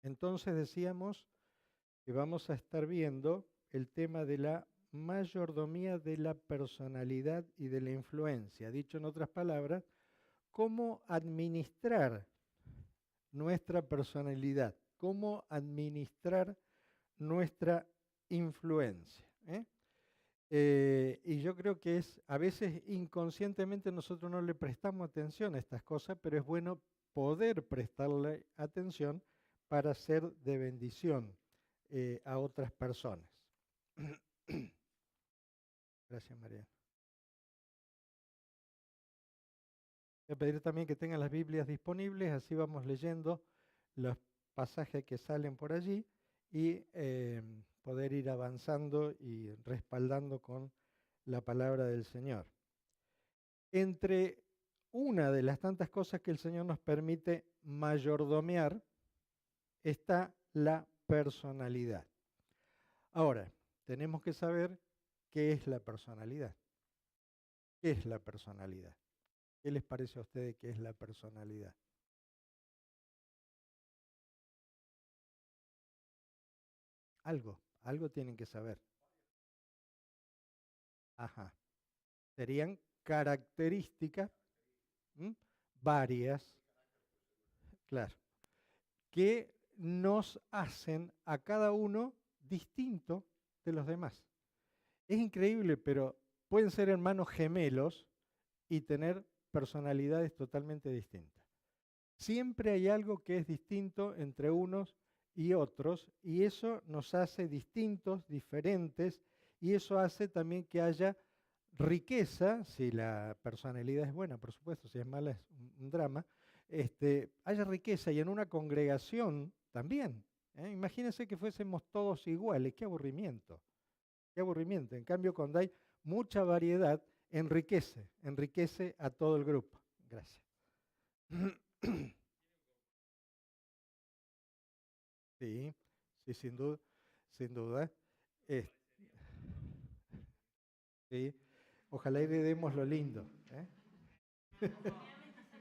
Entonces decíamos que vamos a estar viendo el tema de la mayordomía de la personalidad y de la influencia. Dicho en otras palabras, cómo administrar nuestra personalidad, cómo administrar nuestra influencia. Y yo creo que a veces inconscientemente nosotros no le prestamos atención a estas cosas, pero es bueno poder prestarle atención para ser de bendición a otras personas. Gracias, María. Voy a pedir también que tengan las Biblias disponibles, así vamos leyendo los pasajes que salen por allí y poder ir avanzando y respaldando con la palabra del Señor. Entre una de las tantas cosas que el Señor nos permite mayordomear está la personalidad. Ahora, tenemos que saber qué es la personalidad. ¿Qué es la personalidad? ¿Qué les parece a ustedes qué es la personalidad? Algo tienen que saber. Ajá. Serían características varias, claro, que nos hacen a cada uno distinto de los demás. Es increíble, pero pueden ser hermanos gemelos y tener personalidades totalmente distintas. Siempre hay algo que es distinto entre unos y otros, y eso nos hace distintos, diferentes, y eso hace también que haya riqueza, si la personalidad es buena, por supuesto, si es mala es un drama, haya riqueza y en una congregación también. Imagínense que fuésemos todos iguales, qué aburrimiento, qué aburrimiento. En cambio, cuando hay mucha variedad, enriquece a todo el grupo. Gracias. Sí, sí, sin duda, sin duda. Eh, sí, ojalá heredemos lo lindo.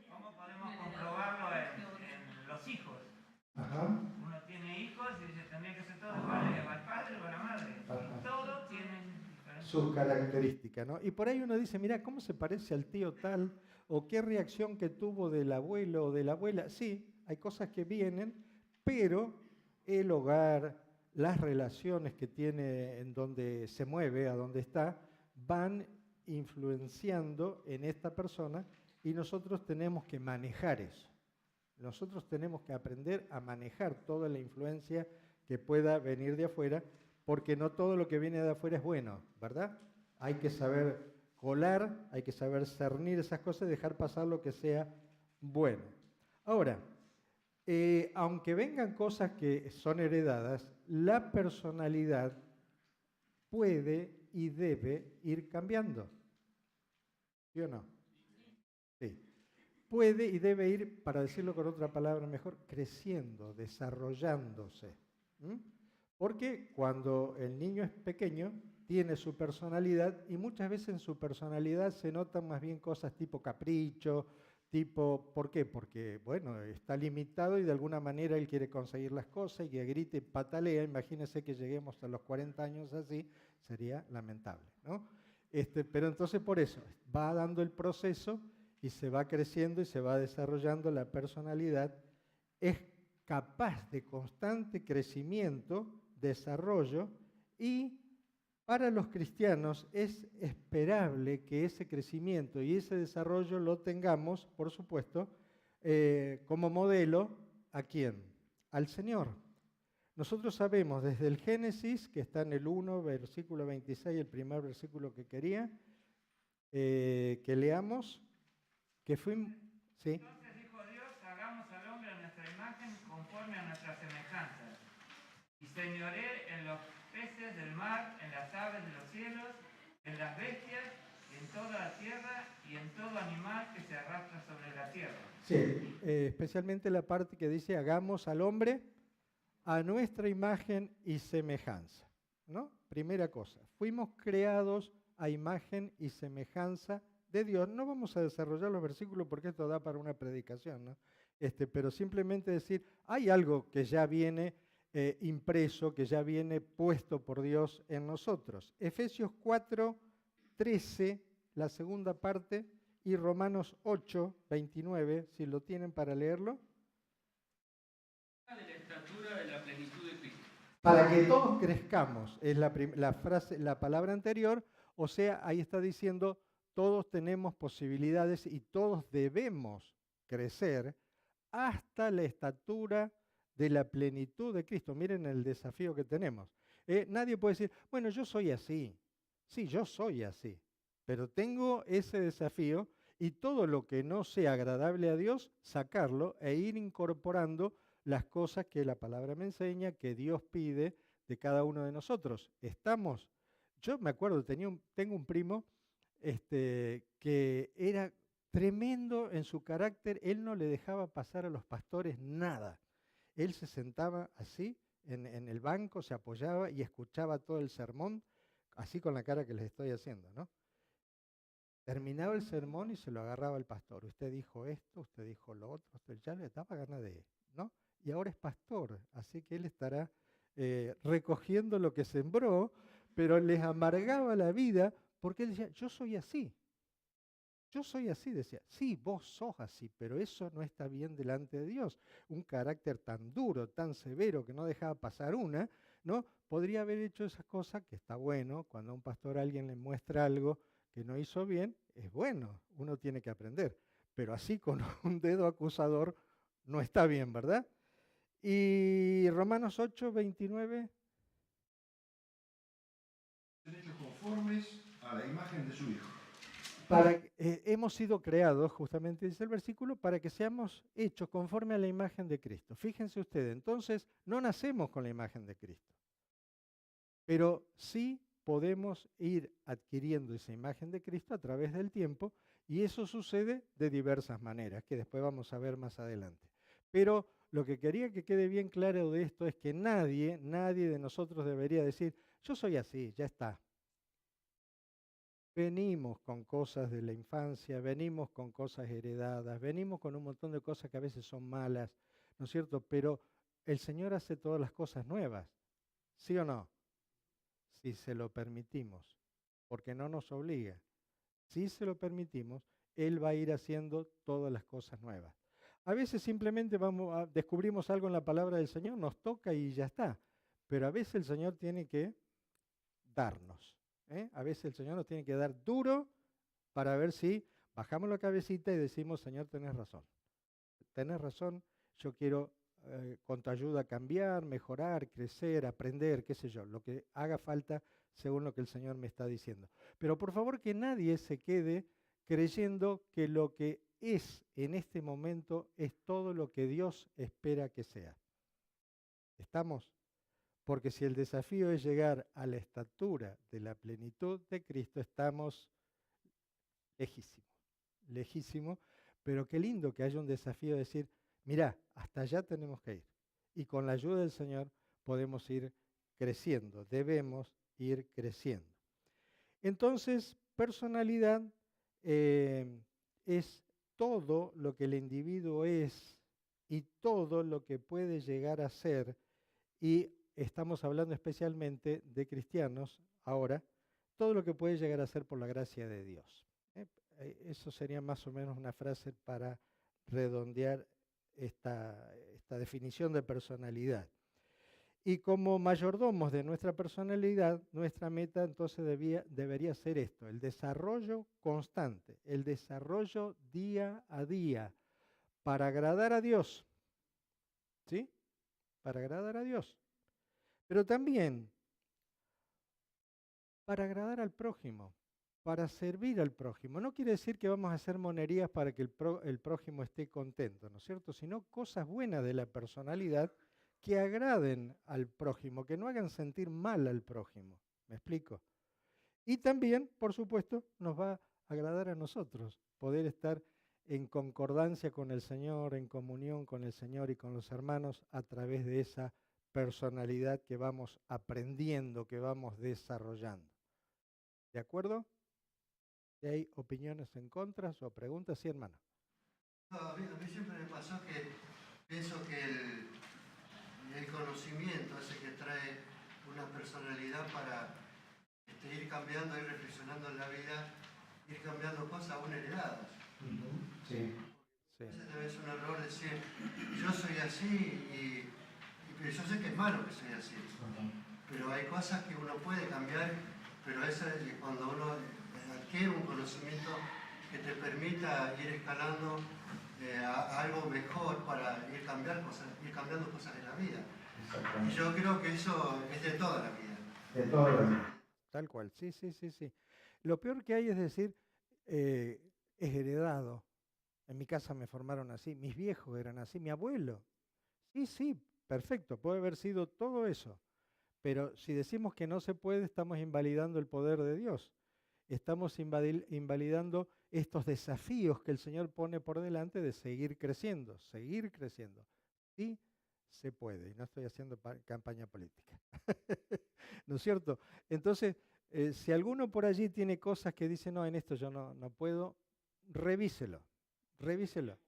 ¿Cómo podemos comprobarlo en los hijos? Ajá. Uno tiene hijos y dice, tendría que ser todo igual al padre o a la madre. Ajá. Y todos tienen diferentes Sus características, ¿no? Y por ahí uno dice, mira, ¿cómo se parece al tío tal? ¿O qué reacción que tuvo del abuelo o de la abuela? Sí, hay cosas que vienen, pero el hogar, las relaciones que tiene en donde se mueve, a donde está, van influenciando en esta persona y nosotros tenemos que manejar eso. Nosotros tenemos que aprender a manejar toda la influencia que pueda venir de afuera, porque no todo lo que viene de afuera es bueno, ¿verdad? Hay que saber colar, hay que saber cernir esas cosas y dejar pasar lo que sea bueno. Ahora, aunque vengan cosas que son heredadas, la personalidad puede y debe ir cambiando. ¿Sí o no? Sí. Puede y debe ir, para decirlo con otra palabra mejor, creciendo, desarrollándose. Porque cuando el niño es pequeño, tiene su personalidad y muchas veces en su personalidad se notan más bien cosas tipo capricho, tipo, ¿por qué? Porque, bueno, está limitado y de alguna manera él quiere conseguir las cosas y que grite y patalea. Imagínense que lleguemos a los 40 años así, sería lamentable, ¿no? Pero entonces por eso va dando el proceso y se va creciendo y se va desarrollando la personalidad, es capaz de constante crecimiento, desarrollo, y para los cristianos es esperable que ese crecimiento y ese desarrollo lo tengamos, por supuesto, como modelo, ¿a quién? Al Señor. Nosotros sabemos desde el Génesis, que está en el 1, versículo 26, el primer versículo que quería, que leamos, que fuimos, ¿sí? Entonces dijo Dios, hagamos al hombre a nuestra imagen conforme a nuestra semejanza. Y señoré en los peces del mar, en las aves de los cielos, en las bestias, en toda la tierra y en todo animal que se arrastra sobre la tierra. Sí, especialmente la parte que dice, hagamos al hombre a nuestra imagen y semejanza, ¿no? Primera cosa, fuimos creados a imagen y semejanza de Dios. No vamos a desarrollar los versículos porque esto da para una predicación, ¿no? Pero simplemente decir, hay algo que ya viene impreso, que ya viene puesto por Dios en nosotros. Efesios 4:13, la segunda parte, y Romanos 8:29, si lo tienen para leerlo. De la estatura de la plenitud de Cristo. Para que todos crezcamos, es la frase, la palabra anterior, o sea, ahí está diciendo, todos tenemos posibilidades y todos debemos crecer hasta la estatura de la plenitud de Cristo. Miren el desafío que tenemos. Nadie puede decir, bueno, yo soy así. Sí, yo soy así, pero tengo ese desafío y todo lo que no sea agradable a Dios, sacarlo e ir incorporando las cosas que la palabra me enseña, que Dios pide de cada uno de nosotros. Estamos, yo me acuerdo, tengo un primo que era tremendo en su carácter, él no le dejaba pasar a los pastores nada. Él se sentaba así en el banco, se apoyaba y escuchaba todo el sermón, así con la cara que les estoy haciendo, ¿no? Terminaba el sermón y se lo agarraba al pastor. Usted dijo esto, usted dijo lo otro, usted ya le daba ganas de, ¿no? Y ahora es pastor, así que él estará recogiendo lo que sembró, pero les amargaba la vida porque él decía, yo soy así. Yo soy así, decía. Sí, vos sos así, pero eso no está bien delante de Dios. Un carácter tan duro, tan severo, que no dejaba pasar una, ¿no? Podría haber hecho esas cosas, que está bueno, cuando a un pastor alguien le muestra algo que no hizo bien, es bueno, uno tiene que aprender. Pero así con un dedo acusador no está bien, ¿verdad? Y Romanos 8:29. Ser hechos conformes a la imagen de su Hijo. Hemos sido creados, justamente dice el versículo, para que seamos hechos conforme a la imagen de Cristo. Fíjense ustedes, entonces no nacemos con la imagen de Cristo, pero sí podemos ir adquiriendo esa imagen de Cristo a través del tiempo y eso sucede de diversas maneras, que después vamos a ver más adelante. Pero lo que quería que quede bien claro de esto es que nadie de nosotros debería decir, yo soy así, ya está. Venimos con cosas de la infancia, venimos con cosas heredadas, venimos con un montón de cosas que a veces son malas, ¿no es cierto? Pero el Señor hace todas las cosas nuevas, ¿sí o no? Si se lo permitimos, porque no nos obliga. Si se lo permitimos, Él va a ir haciendo todas las cosas nuevas. A veces simplemente descubrimos algo en la palabra del Señor, nos toca y ya está. Pero a veces el Señor tiene que darnos. A veces el Señor nos tiene que dar duro para ver si bajamos la cabecita y decimos, Señor, tenés razón, yo quiero con tu ayuda cambiar, mejorar, crecer, aprender, qué sé yo, lo que haga falta según lo que el Señor me está diciendo. Pero por favor que nadie se quede creyendo que lo que es en este momento es todo lo que Dios espera que sea. ¿Estamos? Porque si el desafío es llegar a la estatura de la plenitud de Cristo, estamos lejísimos, pero qué lindo que haya un desafío de decir, mirá, hasta allá tenemos que ir. Y con la ayuda del Señor podemos ir creciendo, debemos ir creciendo. Entonces, personalidad es todo lo que el individuo es y todo lo que puede llegar a ser, y estamos hablando especialmente de cristianos ahora, todo lo que puede llegar a ser por la gracia de Dios. Eso sería más o menos una frase para redondear esta definición de personalidad. Y como mayordomos de nuestra personalidad, nuestra meta entonces debería ser esto, el desarrollo constante, el desarrollo día a día, para agradar a Dios, ¿sí? Para agradar a Dios. Pero también para agradar al prójimo, para servir al prójimo. No quiere decir que vamos a hacer monerías para que el prójimo esté contento, ¿no es cierto? Sino cosas buenas de la personalidad que agraden al prójimo, que no hagan sentir mal al prójimo. ¿Me explico? Y también, por supuesto, nos va a agradar a nosotros poder estar en concordancia con el Señor, en comunión con el Señor y con los hermanos a través de esa personalidad que vamos aprendiendo, que vamos desarrollando. ¿De acuerdo? Si hay opiniones en contra o preguntas, sí, hermano. No, a mí siempre me pasó que pienso que el conocimiento es el que trae una personalidad para ir cambiando, ir reflexionando en la vida, ir cambiando cosas aún heredadas. Sí. Sí. A veces debe ser un error decir, yo soy así pero yo sé que es malo que soy así. Pero hay cosas que uno puede cambiar, pero eso es cuando uno adquiere un conocimiento que te permita ir escalando a algo mejor para ir cambiando cosas en la vida. Y yo creo que eso es de toda la vida. De toda la vida. Tal cual, sí, sí, sí, sí. Lo peor que hay es decir, es heredado. En mi casa me formaron así, mis viejos eran así, mi abuelo. Sí, sí, perfecto, puede haber sido todo eso. Pero si decimos que no se puede, estamos invalidando el poder de Dios. Estamos invalidando estos desafíos que el Señor pone por delante de seguir creciendo, seguir creciendo. Sí se puede, y no estoy haciendo campaña política. ¿No es cierto? Entonces, si alguno por allí tiene cosas que dice, no, en esto yo no puedo, revíselo, revíselo.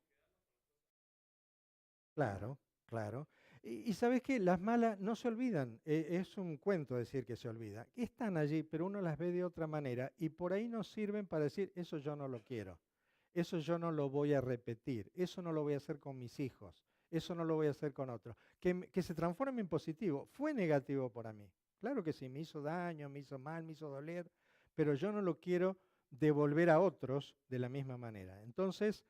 Claro, claro. Y sabes qué, las malas no se olvidan, es un cuento decir que se olvida. Están allí, pero uno las ve de otra manera y por ahí nos sirven para decir, eso yo no lo quiero, eso yo no lo voy a repetir, eso no lo voy a hacer con mis hijos, eso no lo voy a hacer con otros. Que se transforme en positivo, fue negativo para mí. Claro que sí, me hizo daño, me hizo mal, me hizo doler, pero yo no lo quiero devolver a otros de la misma manera. Entonces,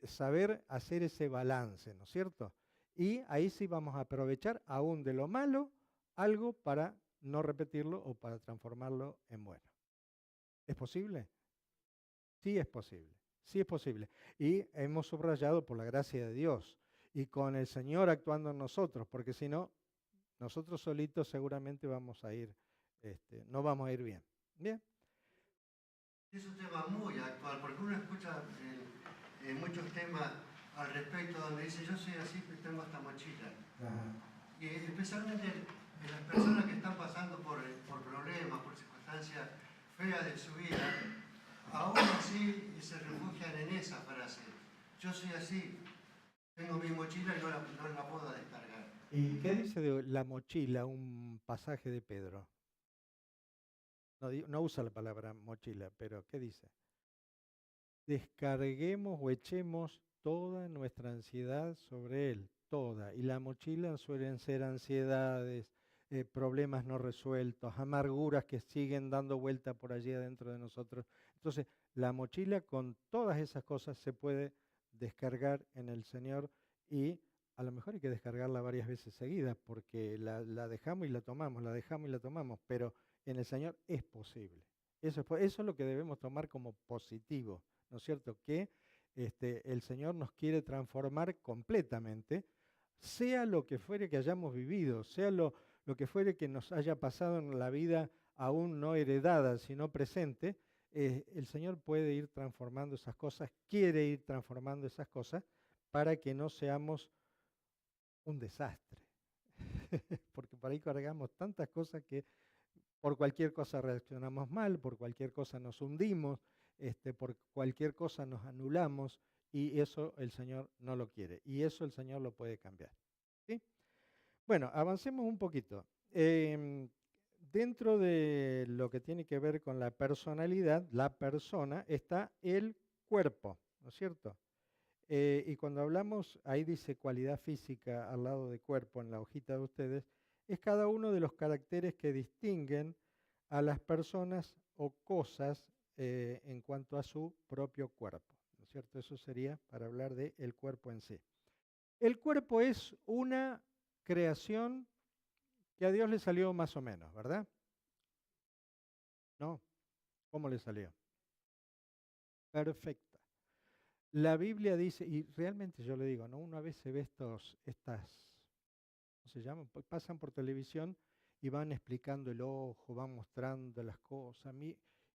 saber hacer ese balance, ¿no es cierto? Y ahí sí vamos a aprovechar aún de lo malo algo para no repetirlo o para transformarlo en bueno. ¿Es posible? Sí es posible, sí es posible. Y hemos subrayado por la gracia de Dios y con el Señor actuando en nosotros, porque si no, nosotros solitos seguramente vamos a ir, no vamos a ir bien. Bien. Es un tema muy actual, porque uno escucha muchos temas al respecto donde dice, yo soy así, pero tengo esta mochila. Y especialmente las personas que están pasando por problemas, por circunstancias feas de su vida, aún así se refugian en esa frase. Yo soy así, tengo mi mochila y no la puedo descargar. ¿Y qué dice de la mochila un pasaje de Pedro? No usa la palabra mochila, pero ¿qué dice? Descarguemos o echemos toda nuestra ansiedad sobre Él, toda. Y la mochila suelen ser ansiedades, problemas no resueltos, amarguras que siguen dando vuelta por allí adentro de nosotros. Entonces, la mochila con todas esas cosas se puede descargar en el Señor y a lo mejor hay que descargarla varias veces seguidas porque la dejamos y la tomamos, la dejamos y la tomamos, pero en el Señor es posible. Eso es lo que debemos tomar como positivo. ¿No es cierto? Que el Señor nos quiere transformar completamente, sea lo que fuere que hayamos vivido, sea lo que fuere que nos haya pasado en la vida aún no heredada, sino presente, el Señor puede ir transformando esas cosas, quiere ir transformando esas cosas para que no seamos un desastre. Porque por ahí cargamos tantas cosas que por cualquier cosa reaccionamos mal, por cualquier cosa nos hundimos, por cualquier cosa nos anulamos y eso el Señor no lo quiere y eso el Señor lo puede cambiar. ¿Sí? Bueno, avancemos un poquito. Dentro de lo que tiene que ver con la personalidad, la persona, está el cuerpo, ¿no es cierto? Y cuando hablamos, ahí dice cualidad física al lado de cuerpo en la hojita de ustedes, es cada uno de los caracteres que distinguen a las personas o cosas en cuanto a su propio cuerpo, ¿no es cierto? Eso sería para hablar del cuerpo en sí. El cuerpo es una creación que a Dios le salió más o menos, ¿verdad? ¿No? ¿Cómo le salió? Perfecta. La Biblia dice, y realmente yo le digo, ¿no? Una vez se ve estas, ¿cómo se llaman? Pasan por televisión y van explicando el ojo, van mostrando las cosas. Y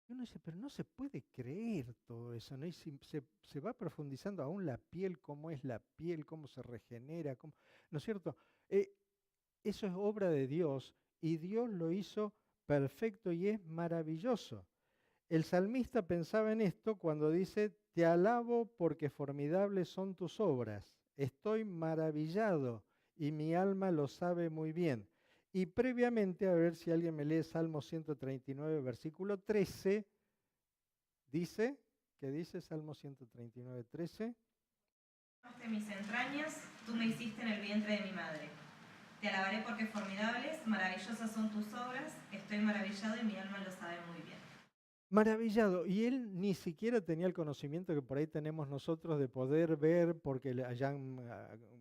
uno dice, pero no se puede creer todo eso, ¿no? Y se va profundizando aún la piel, cómo es la piel, cómo se regenera, ¿no es cierto? Eso es obra de Dios y Dios lo hizo perfecto y es maravilloso. el salmista pensaba en esto cuando dice, te alabo porque formidables son tus obras, estoy maravillado y mi alma lo sabe muy bien. Y previamente, a ver si alguien me lee Salmo 139, versículo 13, dice, ¿qué dice Salmo 139, 13? De mis entrañas, tú me hiciste en el vientre de mi madre. Te alabaré porque formidables, maravillosas son tus obras, estoy maravillado y mi alma lo sabe muy bien. Maravillado, y él ni siquiera tenía el conocimiento que por ahí tenemos nosotros de poder ver, porque le hayan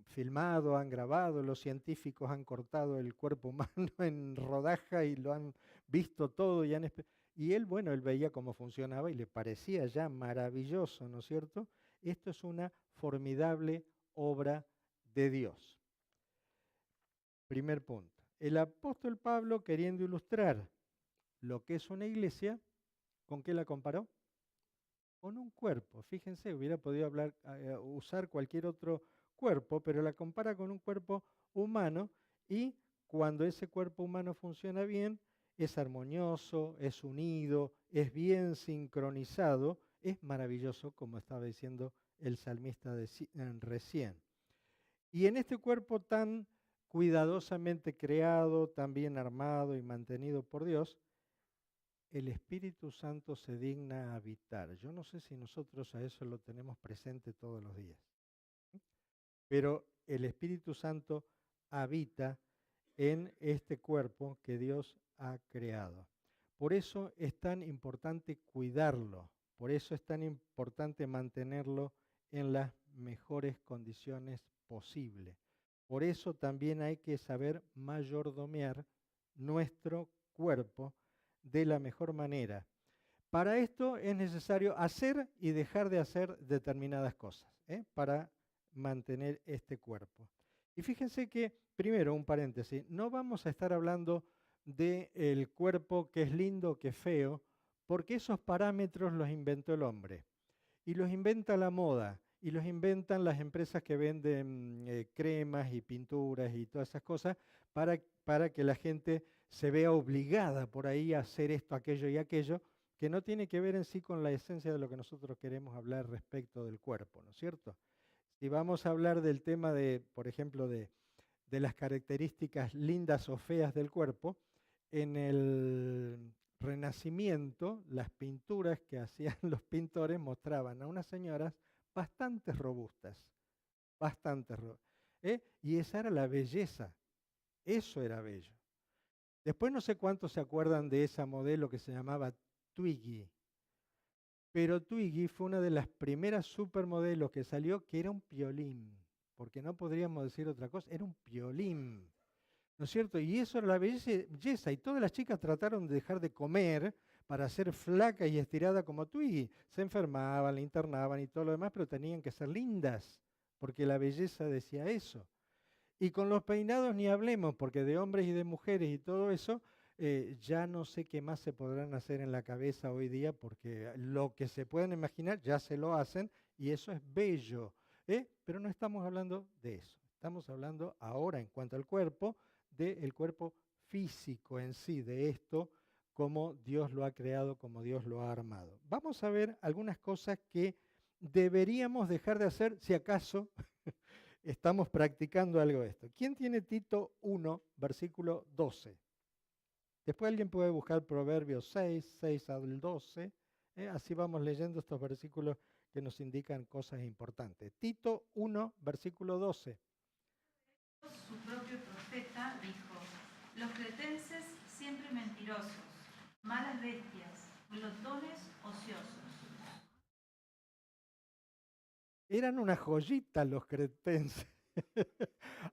filmado, han grabado, los científicos han cortado el cuerpo humano en rodaja y lo han visto todo, y él, bueno, él veía cómo funcionaba y le parecía ya maravilloso, ¿no es cierto? Esto es una formidable obra de Dios. Primer punto. El apóstol Pablo, queriendo ilustrar lo que es una iglesia, ¿con qué la comparó? Con un cuerpo. Fíjense, hubiera podido usar cualquier otro cuerpo, pero la compara con un cuerpo humano y cuando ese cuerpo humano funciona bien, es armonioso, es unido, es bien sincronizado, es maravilloso, como estaba diciendo el salmista recién. Y en este cuerpo tan cuidadosamente creado, tan bien armado y mantenido por Dios, el Espíritu Santo se digna a habitar. Yo no sé si nosotros a eso lo tenemos presente todos los días, pero el Espíritu Santo habita en este cuerpo que Dios ha creado. Por eso es tan importante cuidarlo, por eso es tan importante mantenerlo en las mejores condiciones posibles. Por eso también hay que saber mayordomear nuestro cuerpo de la mejor manera. Para esto es necesario hacer y dejar de hacer determinadas cosas, para mantener este cuerpo. Y fíjense que, primero, un paréntesis, no vamos a estar hablando del cuerpo que es lindo, que es feo, porque esos parámetros los inventó el hombre. Y los inventa la moda, y los inventan las empresas que venden cremas y pinturas y todas esas cosas para que la gente se vea obligada por ahí a hacer esto, aquello y aquello, que no tiene que ver en sí con la esencia de lo que nosotros queremos hablar respecto del cuerpo, ¿no es cierto? Si vamos a hablar del tema de, por ejemplo, de las características lindas o feas del cuerpo, en el Renacimiento, las pinturas que hacían los pintores mostraban a unas señoras bastante robustas, y esa era la belleza, eso era bello. Después no sé cuántos se acuerdan de esa modelo que se llamaba Twiggy, pero Twiggy fue una de las primeras supermodelos que salió que era un piolín, porque no podríamos decir otra cosa, era un piolín, ¿no es cierto? Y eso era la belleza, y todas las chicas trataron de dejar de comer para ser flaca y estirada como Twiggy. Se enfermaban, la internaban y todo lo demás, pero tenían que ser lindas, porque la belleza decía eso. Y con los peinados ni hablemos, porque de hombres y de mujeres y todo eso, ya no sé qué más se podrán hacer en la cabeza hoy día, porque lo que se pueden imaginar ya se lo hacen, y eso es bello. Pero no estamos hablando de eso. Estamos hablando ahora, en cuanto al cuerpo, del cuerpo físico en sí, de esto, como Dios lo ha creado, como Dios lo ha armado. Vamos a ver algunas cosas que deberíamos dejar de hacer si acaso estamos practicando algo de esto. ¿Quién tiene Tito 1, versículo 12? Después alguien puede buscar Proverbios 6, 6 al 12. Así vamos leyendo estos versículos que nos indican cosas importantes. Tito 1, versículo 12. Su propio profeta dijo, los cretenses siempre mentirosos, malas bestias, glotones, ociosos. Eran una joyita los cretenses.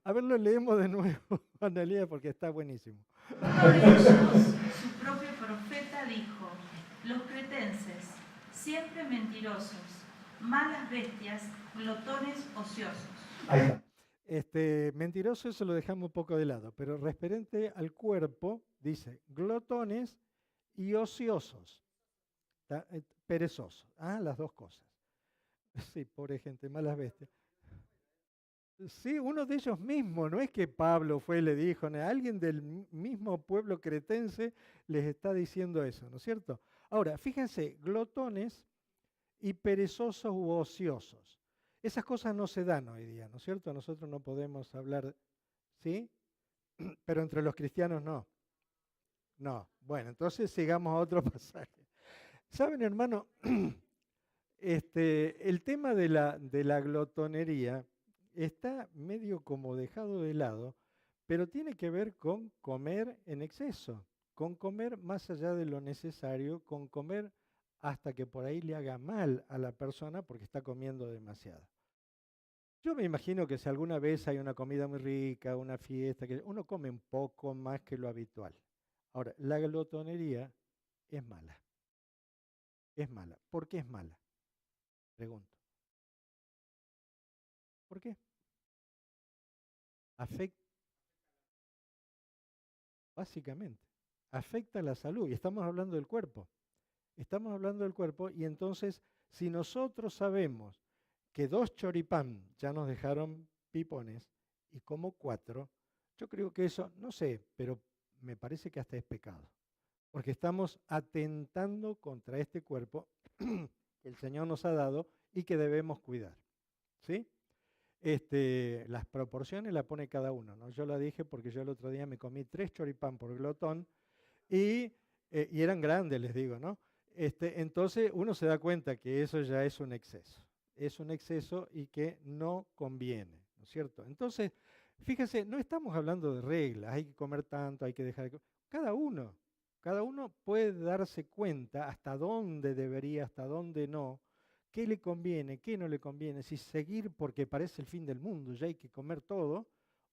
A ver, lo leemos de nuevo, Analia, porque está buenísimo. Uno de ellos, su propio profeta dijo, los cretenses siempre mentirosos, malas bestias, glotones, ociosos. Ahí está. Mentiroso, eso lo dejamos un poco de lado, pero referente al cuerpo, dice glotones y ociosos, perezosos, las dos cosas. Sí, pobre gente, malas bestias. Sí, uno de ellos mismos, no es que Pablo fue y le dijo, alguien del mismo pueblo cretense les está diciendo eso, ¿no es cierto? Ahora, fíjense, glotones y perezosos u ociosos. Esas cosas no se dan hoy día, ¿no es cierto? Nosotros no podemos hablar, ¿sí? Pero entre los cristianos no. No. Bueno, entonces sigamos a otro pasaje. ¿Saben, hermano? El tema de la glotonería está medio como dejado de lado, pero tiene que ver con comer en exceso, con comer más allá de lo necesario, con comer hasta que por ahí le haga mal a la persona porque está comiendo demasiado. Yo me imagino que si alguna vez hay una comida muy rica, una fiesta, que uno come un poco más que lo habitual. Ahora, la glotonería es mala. Es mala. ¿Por qué es mala? Pregunto. ¿Por qué? Afecta, básicamente, afecta la salud. Y estamos hablando del cuerpo. Estamos hablando del cuerpo y entonces, si nosotros sabemos que 2 choripán ya nos dejaron pipones y como 4, yo creo que eso, no sé, pero me parece que hasta es pecado. Porque estamos atentando contra este cuerpo que el Señor nos ha dado y que debemos cuidar. ¿Sí? Las proporciones las pone cada uno, ¿no? Yo la dije porque yo el otro día me comí 3 choripán por glotón y eran grandes, les digo, ¿no? Entonces uno se da cuenta que eso ya es un exceso. Es un exceso y que no conviene, ¿no es cierto? Entonces, fíjense, no estamos hablando de reglas, hay que comer tanto, hay que dejar de comer. Cada uno puede darse cuenta hasta dónde debería, hasta dónde no, qué le conviene, qué no le conviene, si seguir porque parece el fin del mundo, ya hay que comer todo,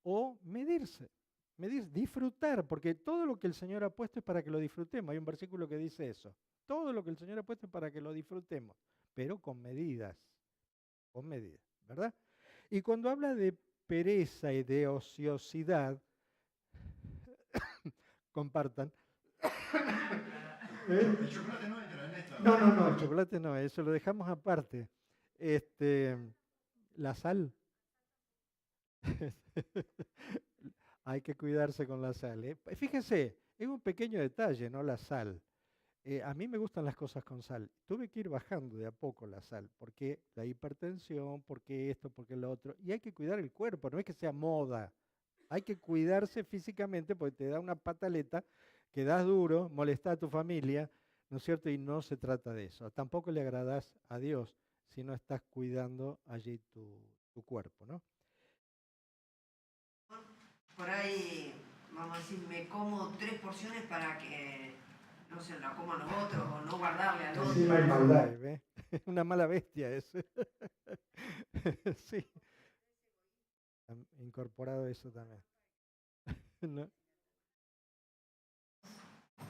o medirse, disfrutar, porque todo lo que el Señor ha puesto es para que lo disfrutemos. Hay un versículo que dice eso. Todo lo que el Señor ha puesto es para que lo disfrutemos, pero con medidas, ¿verdad? Y cuando habla de pereza y de ociosidad, compartan. El chocolate no entra en esta. No, el chocolate no, eso lo dejamos aparte. La sal. Hay que cuidarse con la sal, ¿eh? Fíjense, es un pequeño detalle, ¿no? La sal. A mí me gustan las cosas con sal. Tuve que ir bajando de a poco la sal, porque la hipertensión, porque esto, porque lo otro. Y hay que cuidar el cuerpo, no es que sea moda. Hay que cuidarse físicamente porque te da una pataleta, quedás duro, molesta a tu familia, ¿no es cierto? Y no se trata de eso. Tampoco le agradás a Dios si no estás cuidando allí tu cuerpo, ¿no? Por ahí, vamos a decir, me como 3 porciones para que no se la coman los otros o no guardarle al otro. Sí, no hay maldad, ¿ves? Una mala bestia es. Sí. Han incorporado eso también. ¿No?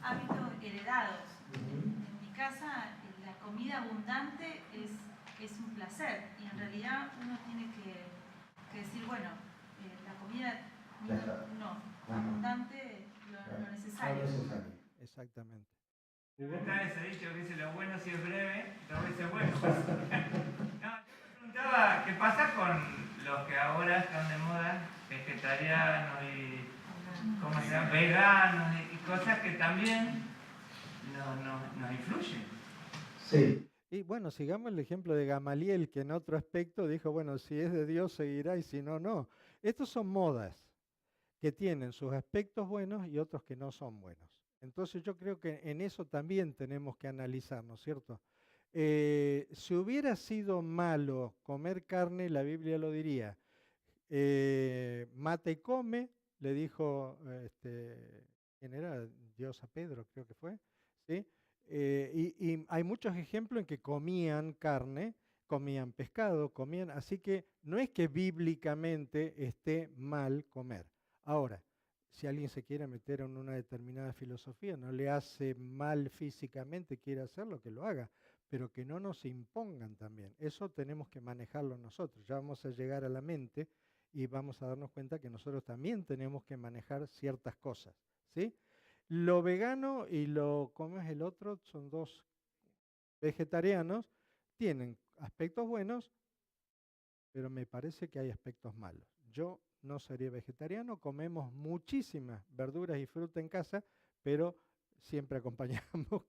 Hábitos heredados. En mi casa la comida abundante es un placer y en realidad uno tiene que decir, bueno, la comida no, abundante lo necesario. Exactamente. Está ese dicho que dice lo bueno si es breve, lo veces bueno. No, yo me preguntaba, ¿qué pasa con los que ahora están de moda, vegetarianos y ¿cómo se llama? Veganos y cosas que también nos influyen? Sí. Y bueno, sigamos el ejemplo de Gamaliel, que en otro aspecto dijo, bueno, si es de Dios seguirá y si no, no. Estos son modas que tienen sus aspectos buenos y otros que no son buenos. Entonces yo creo que en eso también tenemos que analizar, ¿no es cierto? Si hubiera sido malo comer carne, la Biblia lo diría. Mata y come, le dijo, ¿quién era? Dios a Pedro, creo que fue, ¿sí? Y hay muchos ejemplos en que comían carne, comían pescado, así que no es que bíblicamente esté mal comer. Ahora, si alguien se quiere meter en una determinada filosofía, no le hace mal físicamente, quiere hacerlo, que lo haga, pero que no nos impongan también. Eso tenemos que manejarlo nosotros. Ya vamos a llegar a la mente y vamos a darnos cuenta que nosotros también tenemos que manejar ciertas cosas, ¿sí? Lo vegano y ¿cómo es el otro? Son dos vegetarianos, tienen aspectos buenos, pero me parece que hay aspectos malos. Yo no sería vegetariano, comemos muchísimas verduras y fruta en casa, pero siempre acompañamos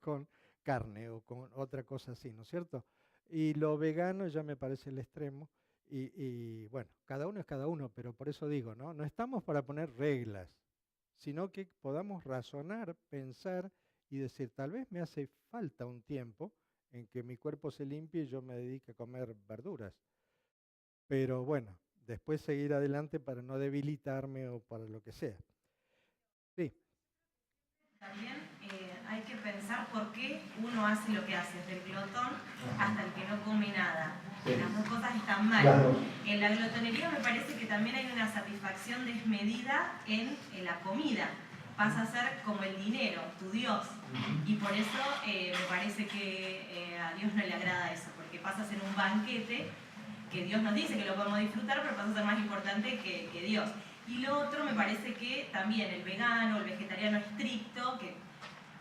carne o con otra cosa así, ¿no es cierto? Y lo vegano ya me parece el extremo. Y bueno, cada uno es cada uno, pero por eso digo, ¿no? No estamos para poner reglas, sino que podamos razonar, pensar y decir, tal vez me hace falta un tiempo en que mi cuerpo se limpie y yo me dedique a comer verduras. Pero bueno, después seguir adelante para no debilitarme o para lo que sea. Sí. También hay que pensar por qué uno hace lo que hace, desde el glotón hasta el que no come nada. Las dos cosas están mal. En la glotonería me parece que también hay una satisfacción desmedida en la comida. Pasa a ser como el dinero, tu Dios. Y por eso me parece que a Dios no le agrada eso, porque pasa a ser un banquete que Dios nos dice que lo podemos disfrutar, pero pasa a ser más importante que Dios. Y lo otro me parece que también el vegano, el vegetariano estricto,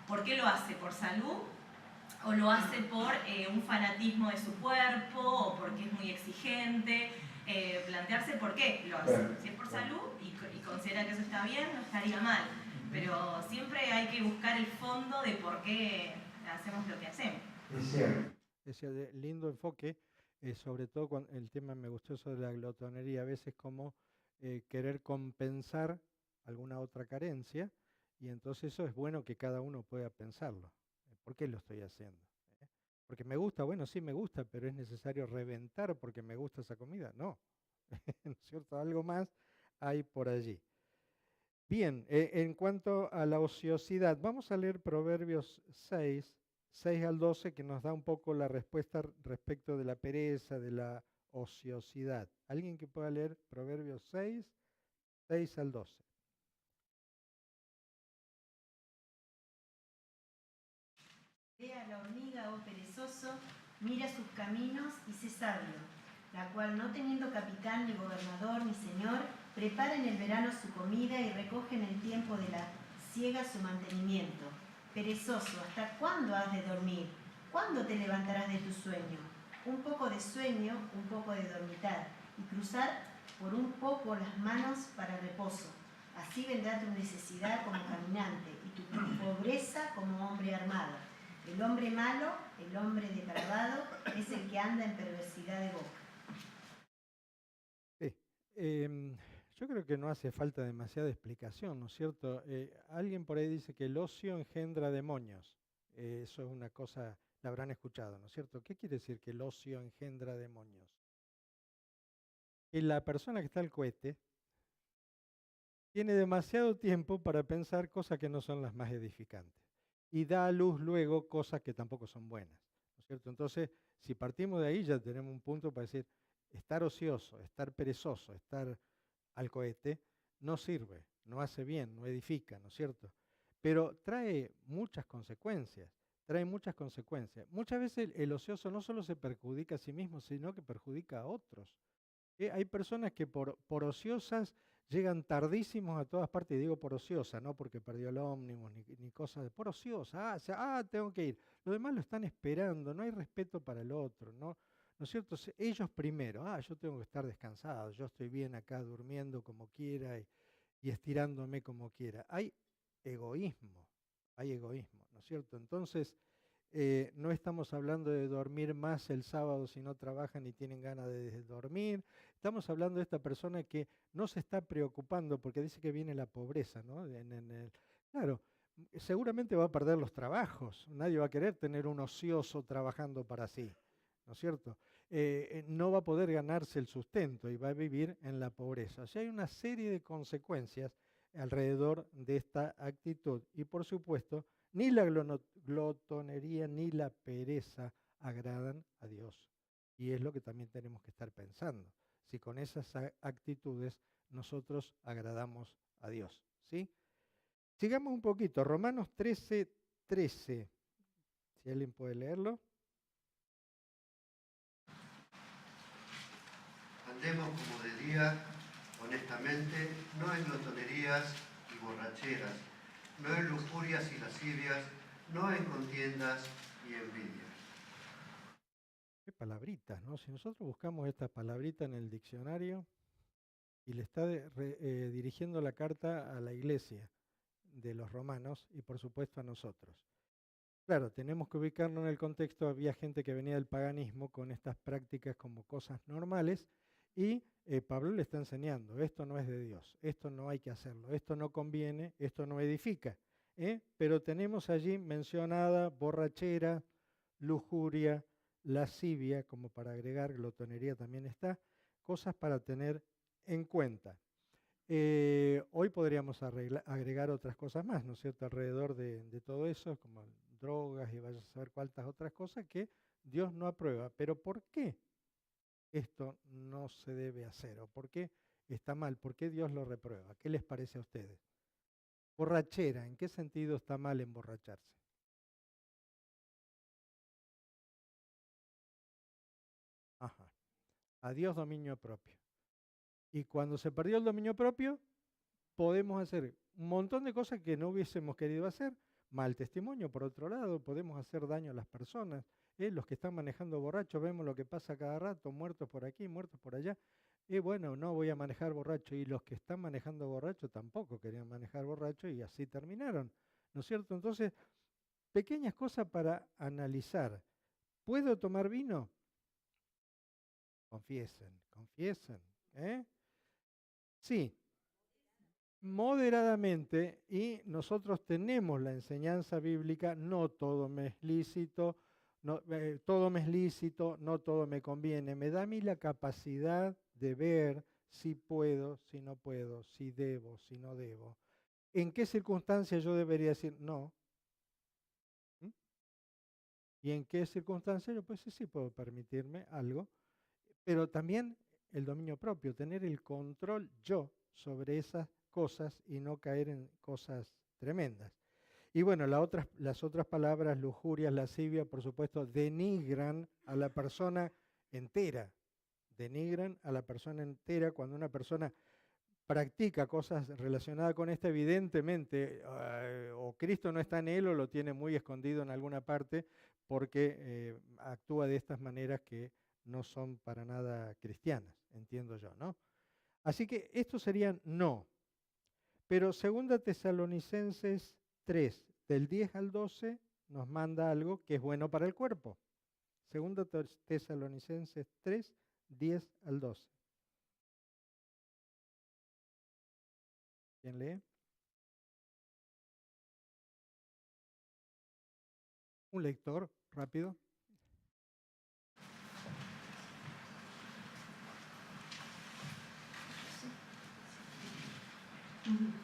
¿por qué lo hace? ¿Por salud? ¿O lo hace por un fanatismo de su cuerpo? ¿O porque es muy exigente? Plantearse por qué lo hace. Si es por salud y considera que eso está bien, no estaría mal. Pero siempre hay que buscar el fondo de por qué hacemos lo que hacemos. Es cierto. Ese lindo enfoque, sobre todo cuando el tema me gustó eso de la glotonería, a veces como querer compensar alguna otra carencia, y entonces eso es bueno que cada uno pueda pensarlo. ¿Por qué lo estoy haciendo? Porque me gusta, bueno, sí me gusta, pero es necesario reventar porque me gusta esa comida. No, ¿no es cierto? Algo más hay por allí. Bien, en cuanto a la ociosidad, vamos a leer Proverbios 6 al 12, que nos da un poco la respuesta respecto de la pereza, de la ociosidad. ¿Alguien que pueda leer Proverbios 6 al 12? Ve a la hormiga, oh perezoso, mira sus caminos y sé sabio, la cual no teniendo capitán, ni gobernador, ni señor, prepara en el verano su comida y recoge en el tiempo de la siega su mantenimiento. Perezoso, ¿hasta cuándo has de dormir? ¿Cuándo te levantarás de tu sueño? Un poco de sueño, un poco de dormitar, y cruzar por un poco las manos para reposo. Así vendrá tu necesidad como caminante, y tu pobreza como hombre armado. El hombre malo, el hombre depravado, es el que anda en perversidad de boca. Sí, yo creo que no hace falta demasiada explicación, ¿no es cierto? Alguien por ahí dice que el ocio engendra demonios. Eso es una cosa, la habrán escuchado, ¿no es cierto? ¿Qué quiere decir que el ocio engendra demonios? Que la persona que está al cohete tiene demasiado tiempo para pensar cosas que no son las más edificantes y da a luz luego cosas que tampoco son buenas, ¿no es cierto? Entonces, si partimos de ahí ya tenemos un punto para decir, estar ocioso, estar perezoso, estar al cohete, no sirve, no hace bien, no edifica, ¿no es cierto? Pero trae muchas consecuencias, Muchas veces el ocioso no solo se perjudica a sí mismo, sino que perjudica a otros. Hay personas que por ociosas llegan tardísimos a todas partes, y digo por ociosa, no porque perdió el ómnibus ni cosas, por ociosa, tengo que ir. Los demás lo están esperando, no hay respeto para el otro, ¿no? ¿No es cierto? Ellos primero, yo tengo que estar descansado, yo estoy bien acá durmiendo como quiera y estirándome como quiera. Egoísmo, hay egoísmo, ¿no es cierto? Entonces, no estamos hablando de dormir más el sábado si no trabajan y tienen ganas de dormir. Estamos hablando de esta persona que no se está preocupando porque dice que viene la pobreza, ¿no? Claro, seguramente va a perder los trabajos. Nadie va a querer tener un ocioso trabajando para sí, ¿no es cierto? No va a poder ganarse el sustento y va a vivir en la pobreza. O sea, hay una serie de consecuencias alrededor de esta actitud. Y por supuesto, ni la glotonería ni la pereza agradan a Dios. Y es lo que también tenemos que estar pensando. Si con esas actitudes nosotros agradamos a Dios. ¿Sí? Sigamos un poquito. Romanos 13:13. Si alguien puede leerlo. Andemos como de día, honestamente, no en glotonerías y borracheras, no en lujurias y lascivias, no en contiendas y envidias. Qué palabritas, ¿no? Si nosotros buscamos esta palabrita en el diccionario y le está dirigiendo la carta a la iglesia de los romanos y por supuesto a nosotros. Claro, tenemos que ubicarnos en el contexto, había gente que venía del paganismo con estas prácticas como cosas normales y Pablo le está enseñando, esto no es de Dios, esto no hay que hacerlo, esto no conviene, esto no edifica. Pero tenemos allí mencionada borrachera, lujuria, lascivia, como para agregar, glotonería también está, cosas para tener en cuenta. Hoy podríamos agregar otras cosas más, ¿no es cierto?, alrededor de todo eso, como drogas y vaya a saber cuántas otras cosas que Dios no aprueba. Pero ¿por qué esto no se debe hacer? ¿O por qué está mal? ¿Por qué Dios lo reprueba? ¿Qué les parece a ustedes? Borrachera, ¿en qué sentido está mal emborracharse? Ajá. Adiós dominio propio. Y cuando se perdió el dominio propio, podemos hacer un montón de cosas que no hubiésemos querido hacer. Mal testimonio, por otro lado, podemos hacer daño a las personas. Los que están manejando borrachos, vemos lo que pasa cada rato, muertos por aquí, muertos por allá. Bueno, no voy a manejar borracho. Y los que están manejando borracho tampoco querían manejar borracho y así terminaron. ¿No es cierto? Entonces, pequeñas cosas para analizar. ¿Puedo tomar vino? Confiesen, confiesen. Sí, moderadamente, y nosotros tenemos la enseñanza bíblica, no todo me es lícito, no, todo me es lícito, no todo me conviene. Me da a mí la capacidad de ver si puedo, si no puedo, si debo, si no debo. ¿En qué circunstancias yo debería decir no? ¿Mm? ¿Y en qué circunstancias yo pues sí puedo permitirme algo? Pero también el dominio propio, tener el control yo sobre esas cosas y no caer en cosas tremendas. Y bueno, las otras palabras, lujurias, lascivia, por supuesto, denigran a la persona entera. Denigran a la persona entera cuando una persona practica cosas relacionadas con esta, evidentemente, o Cristo no está en él o lo tiene muy escondido en alguna parte porque actúa de estas maneras que no son para nada cristianas, entiendo yo, ¿no? Así que estos serían no. Pero 2 Tesalonicenses 3, del 10 al 12, nos manda algo que es bueno para el cuerpo. 2 Tesalonicenses 3, 10 al 12. ¿Quién lee? Un lector, rápido.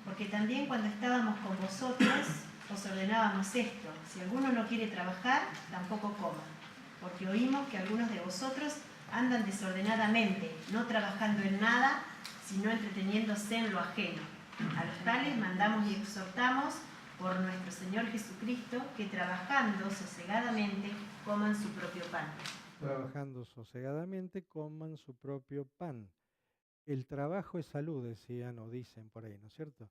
Porque también cuando estábamos con vosotros os ordenábamos esto: si alguno no quiere trabajar, tampoco coma. Porque oímos que algunos de vosotros andan desordenadamente, no trabajando en nada, sino entreteniéndose en lo ajeno. A los tales mandamos y exhortamos por nuestro Señor Jesucristo que trabajando sosegadamente coman su propio pan. Trabajando sosegadamente coman su propio pan. El trabajo es salud, decían o dicen por ahí, ¿no es cierto?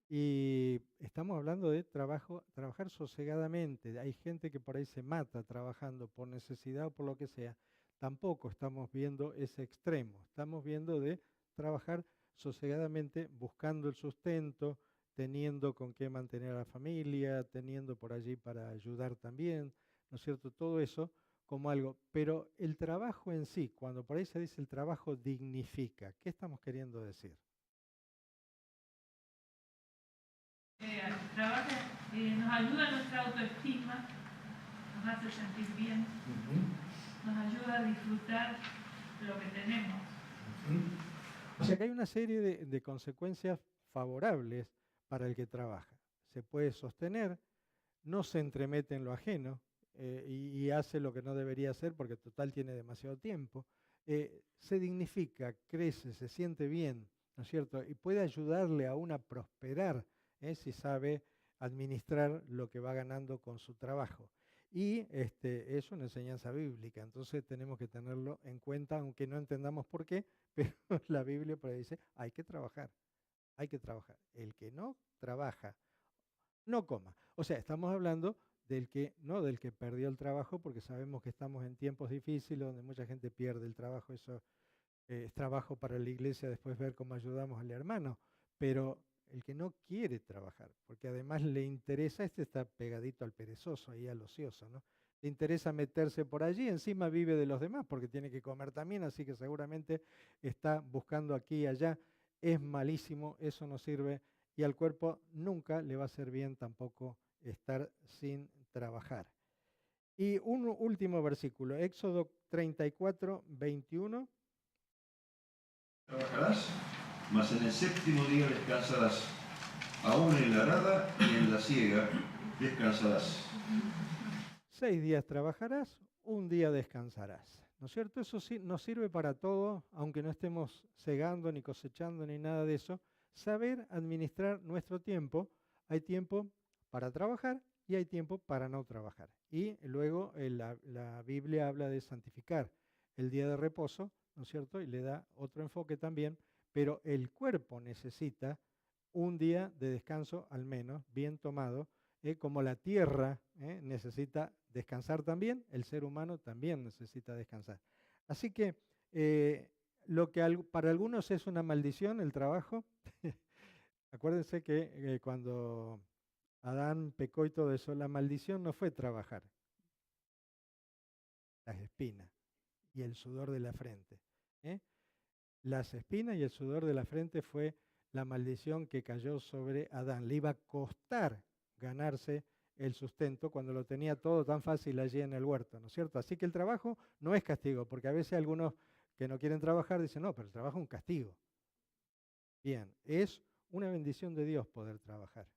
Y estamos hablando de trabajar sosegadamente. Hay gente que por ahí se mata trabajando por necesidad o por lo que sea. Tampoco estamos viendo ese extremo. Estamos viendo de trabajar sosegadamente, buscando el sustento, teniendo con qué mantener a la familia, teniendo por allí para ayudar también, ¿no es cierto? Todo eso como algo. Pero el trabajo en sí, cuando por ahí se dice el trabajo dignifica, ¿qué estamos queriendo decir? Trabaja, nos ayuda a nuestra autoestima, nos hace sentir bien, nos ayuda a disfrutar lo que tenemos. O sea que hay una serie de consecuencias favorables para el que trabaja. Se puede sostener, no se entremete en lo ajeno y hace lo que no debería hacer porque total tiene demasiado tiempo. Se dignifica, crece, se siente bien, ¿no es cierto? Y puede ayudarle aún a prosperar si sabe administrar lo que va ganando con su trabajo. Y es una enseñanza bíblica, entonces tenemos que tenerlo en cuenta, aunque no entendamos por qué, pero la Biblia por ahí dice, hay que trabajar, hay que trabajar. El que no trabaja, no coma. O sea, estamos hablando del que, no del que perdió el trabajo, porque sabemos que estamos en tiempos difíciles donde mucha gente pierde el trabajo, eso es trabajo para la iglesia, después ver cómo ayudamos al hermano, pero el que no quiere trabajar, porque además le interesa, este está pegadito al perezoso, ahí al ocioso, ¿no? Le interesa meterse por allí, encima vive de los demás porque tiene que comer también, así que seguramente está buscando aquí y allá. Es malísimo, eso no sirve y al cuerpo nunca le va a hacer bien tampoco estar sin trabajar. Y un último versículo, Éxodo 34, 21. Trabajarás, mas en el séptimo día descansarás. Aún en la arada y en la siega descansarás. 6 días trabajarás, un día descansarás. ¿No es cierto? Eso sí nos sirve para todo, aunque no estemos segando ni cosechando ni nada de eso. Saber administrar nuestro tiempo. Hay tiempo para trabajar y hay tiempo para no trabajar. Y luego la Biblia habla de santificar el día de reposo, ¿no es cierto? Y le da otro enfoque también, pero el cuerpo necesita un día de descanso al menos, bien tomado, como la tierra necesita descansar también, el ser humano también necesita descansar. Así que lo que para algunos es una maldición, el trabajo, acuérdense que cuando Adán pecó y todo eso, la maldición no fue trabajar, las espinas y el sudor de la frente. Las espinas y el sudor de la frente fue la maldición que cayó sobre Adán. Le iba a costar ganarse el sustento cuando lo tenía todo tan fácil allí en el huerto, ¿no es cierto? Así que el trabajo no es castigo, porque a veces algunos que no quieren trabajar dicen, no, pero el trabajo es un castigo. Bien, es una bendición de Dios poder trabajar.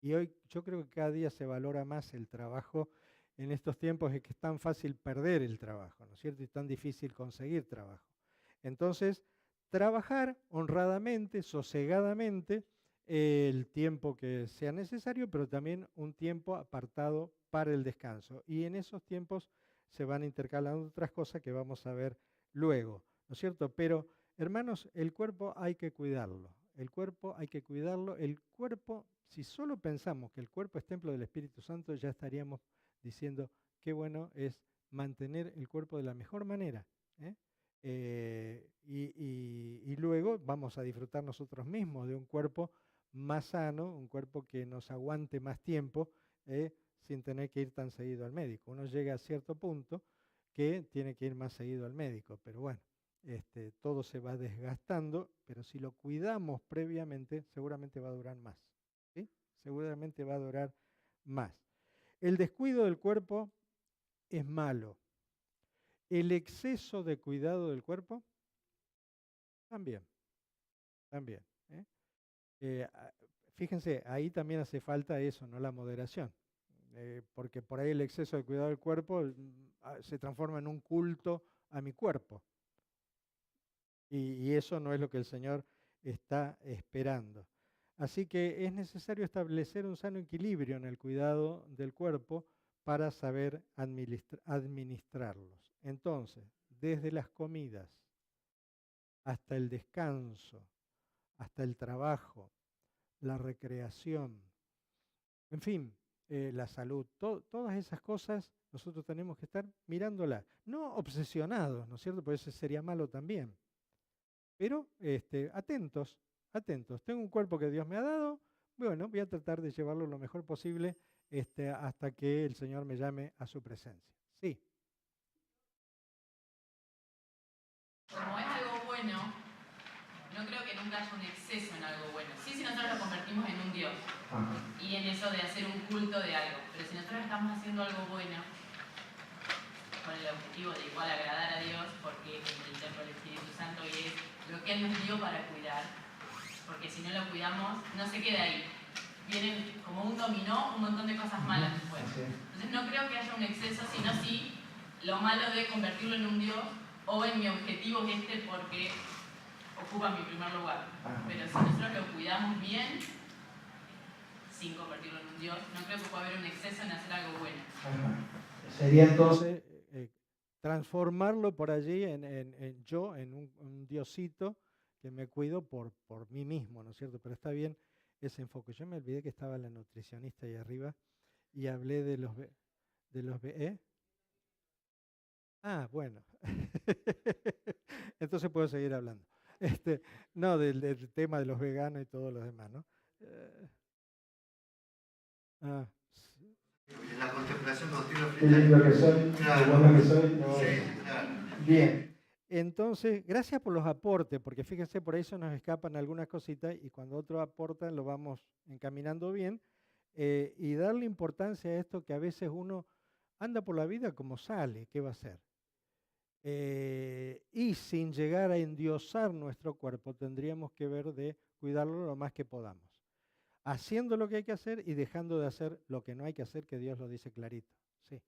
Y hoy yo creo que cada día se valora más el trabajo en estos tiempos en que es tan fácil perder el trabajo, ¿no es cierto? Y tan difícil conseguir trabajo. Entonces, trabajar honradamente, sosegadamente, el tiempo que sea necesario, pero también un tiempo apartado para el descanso. Y en esos tiempos se van intercalando otras cosas que vamos a ver luego, ¿no es cierto? Pero, hermanos, el cuerpo hay que cuidarlo. El cuerpo hay que cuidarlo. El cuerpo, si solo pensamos que el cuerpo es templo del Espíritu Santo, ya estaríamos diciendo qué bueno es mantener el cuerpo de la mejor manera, ¿eh? Y luego vamos a disfrutar nosotros mismos de un cuerpo más sano, un cuerpo que nos aguante más tiempo, sin tener que ir tan seguido al médico. Uno llega a cierto punto que tiene que ir más seguido al médico, pero bueno, todo se va desgastando, pero si lo cuidamos previamente, seguramente va a durar más, ¿sí? Seguramente va a durar más. El descuido del cuerpo es malo. El exceso de cuidado del cuerpo, también. Fíjense, ahí también hace falta eso, ¿no? La moderación. Porque por ahí el exceso de cuidado del cuerpo se transforma en un culto a mi cuerpo. Y eso no es lo que el Señor está esperando. Así que es necesario establecer un sano equilibrio en el cuidado del cuerpo para saber administrarlos. Entonces, desde las comidas hasta el descanso, hasta el trabajo, la recreación, en fin, la salud, todas esas cosas nosotros tenemos que estar mirándolas, no obsesionados, ¿no es cierto? Porque eso sería malo también, pero atentos. Tengo un cuerpo que Dios me ha dado, bueno, voy a tratar de llevarlo lo mejor posible hasta que el Señor me llame a su presencia. Sí. Como es algo bueno, no creo que nunca haya un exceso en algo bueno. Sí, si nosotros lo convertimos en un Dios y en eso de hacer un culto de algo, pero si nosotros estamos haciendo algo bueno con el objetivo de igual agradar a Dios, porque es el templo del Espíritu Santo y es lo que Él nos dio para cuidar, porque si no lo cuidamos, no se queda ahí. Vienen como un dominó un montón de cosas malas después. Entonces no creo que haya un exceso, sino sí lo malo de convertirlo en un Dios o en mi objetivo es porque ocupa mi primer lugar. Pero si nosotros lo cuidamos bien, sin convertirlo en un Dios, no creo que pueda haber un exceso en hacer algo bueno. Sería entonces transformarlo por allí en un diosito que me cuido por mí mismo, ¿no es cierto? Pero está bien ese enfoque. Yo me olvidé que estaba la nutricionista ahí arriba y hablé de los Ah, bueno. Entonces puedo seguir hablando. No, del tema de los veganos y todos los demás, ¿no? La contemplación continua Qué lindo que soy, claro. qué bueno que soy. No. Sí, claro. Bien. Entonces, gracias por los aportes, porque fíjense, por ahí se nos escapan algunas cositas y cuando otros aportan lo vamos encaminando bien. Y darle importancia a esto que a veces uno anda por la vida como sale, ¿qué va a hacer? Y sin llegar a endiosar nuestro cuerpo, tendríamos que ver de cuidarlo lo más que podamos. Haciendo lo que hay que hacer y dejando de hacer lo que no hay que hacer, que Dios lo dice clarito. Sí.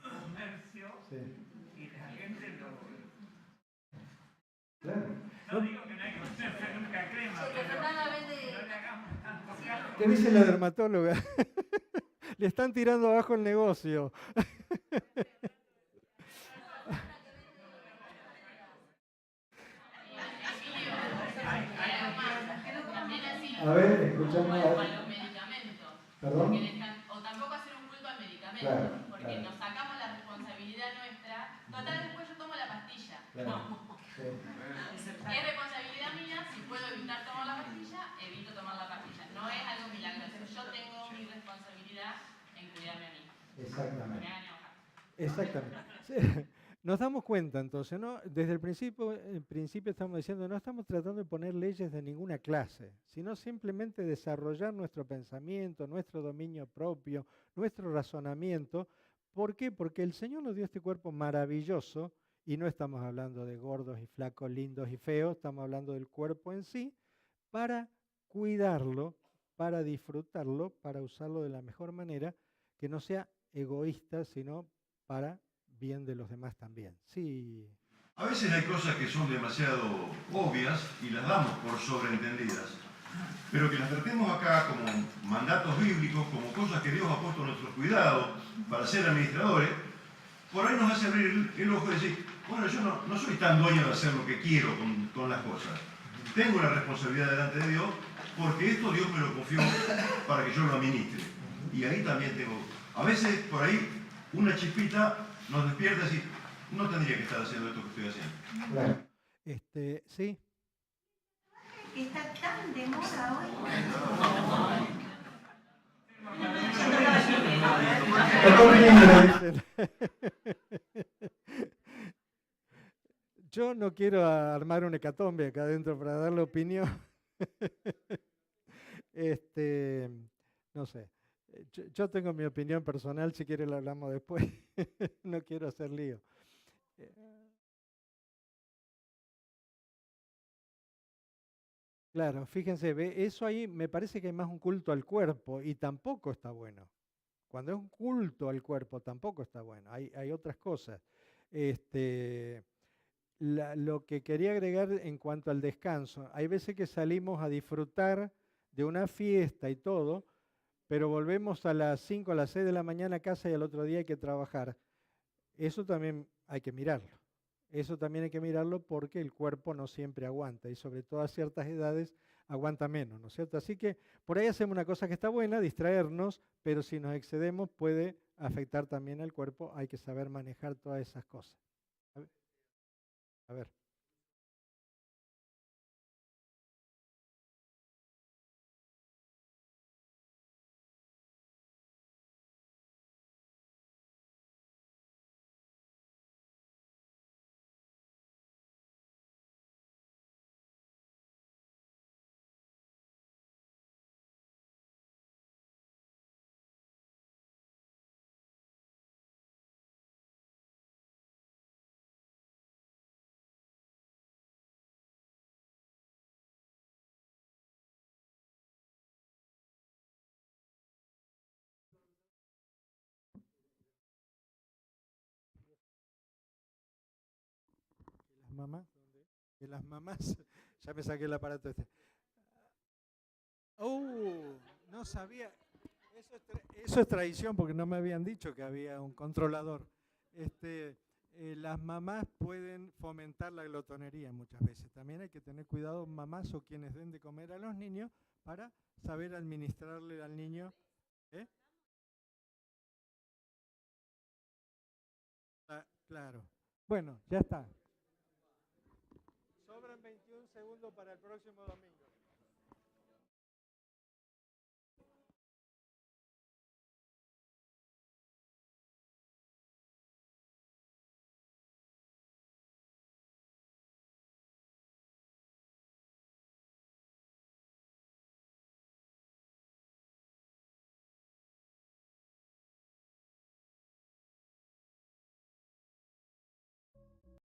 Comercio Sí. y la gente lo... Claro. No digo que no hay que ponerse nunca crema, pero no le hagamos tanto caso. ¿Qué dice la dermatóloga? Le están tirando abajo el negocio. A ver, escuchamos a los medicamentos. ¿Perdón? O tampoco hacer un culto al medicamento, claro, porque claro. nos sacamos la responsabilidad nuestra. Total, después yo tomo la pastilla. Claro. No. Sí. Es responsabilidad mía, si puedo evitar tomar la pastilla, evito tomar la pastilla. No es algo milagroso. Yo tengo mi responsabilidad en cuidarme a mí. Exactamente. Me hagan enojar. Exactamente. Sí. Nos damos cuenta entonces, ¿no? Desde el principio estamos diciendo, no estamos tratando de poner leyes de ninguna clase, sino simplemente desarrollar nuestro pensamiento, nuestro dominio propio, nuestro razonamiento. ¿Por qué? Porque el Señor nos dio este cuerpo maravilloso, y no estamos hablando de gordos y flacos, lindos y feos, estamos hablando del cuerpo en sí, para cuidarlo, para disfrutarlo, para usarlo de la mejor manera, que no sea egoísta, sino para bien de los demás también. Sí. A veces hay cosas que son demasiado obvias y las damos por sobreentendidas, pero que las tratemos acá como mandatos bíblicos, como cosas que Dios ha puesto a nuestro cuidado para ser administradores, por ahí nos hace abrir el ojo y decir, bueno, yo no soy tan dueño de hacer lo que quiero con las cosas. Tengo una responsabilidad delante de Dios porque esto Dios me lo confió para que yo lo administre. Y ahí también tengo, a veces por ahí una chispita nos despierta y decir, no tendría que estar haciendo esto que estoy haciendo. Claro. Sí. Está tan de moda hoy. Yo no quiero armar un hecatombe acá adentro para darle opinión. No sé. Yo tengo mi opinión personal, si quiere la hablamos después. No quiero hacer lío. Claro, fíjense, eso ahí me parece que es más un culto al cuerpo y tampoco está bueno. Cuando es un culto al cuerpo tampoco está bueno, hay otras cosas. Lo que quería agregar en cuanto al descanso, hay veces que salimos a disfrutar de una fiesta y todo, pero volvemos a las 5, a las 6 de la mañana a casa y al otro día hay que trabajar. Eso también hay que mirarlo. Eso también hay que mirarlo porque el cuerpo no siempre aguanta y sobre todo a ciertas edades aguanta menos, ¿no es cierto? Así que por ahí hacemos una cosa que está buena, distraernos, pero si nos excedemos puede afectar también al cuerpo, hay que saber manejar todas esas cosas. A ver. Las mamás, ya me saqué el aparato este. No sabía. Eso es traición porque no me habían dicho que había un controlador. Las mamás pueden fomentar la glotonería muchas veces. También hay que tener cuidado, mamás o quienes den de comer a los niños, para saber administrarle al niño. Claro. Bueno, ya está. segundo para el próximo domingo.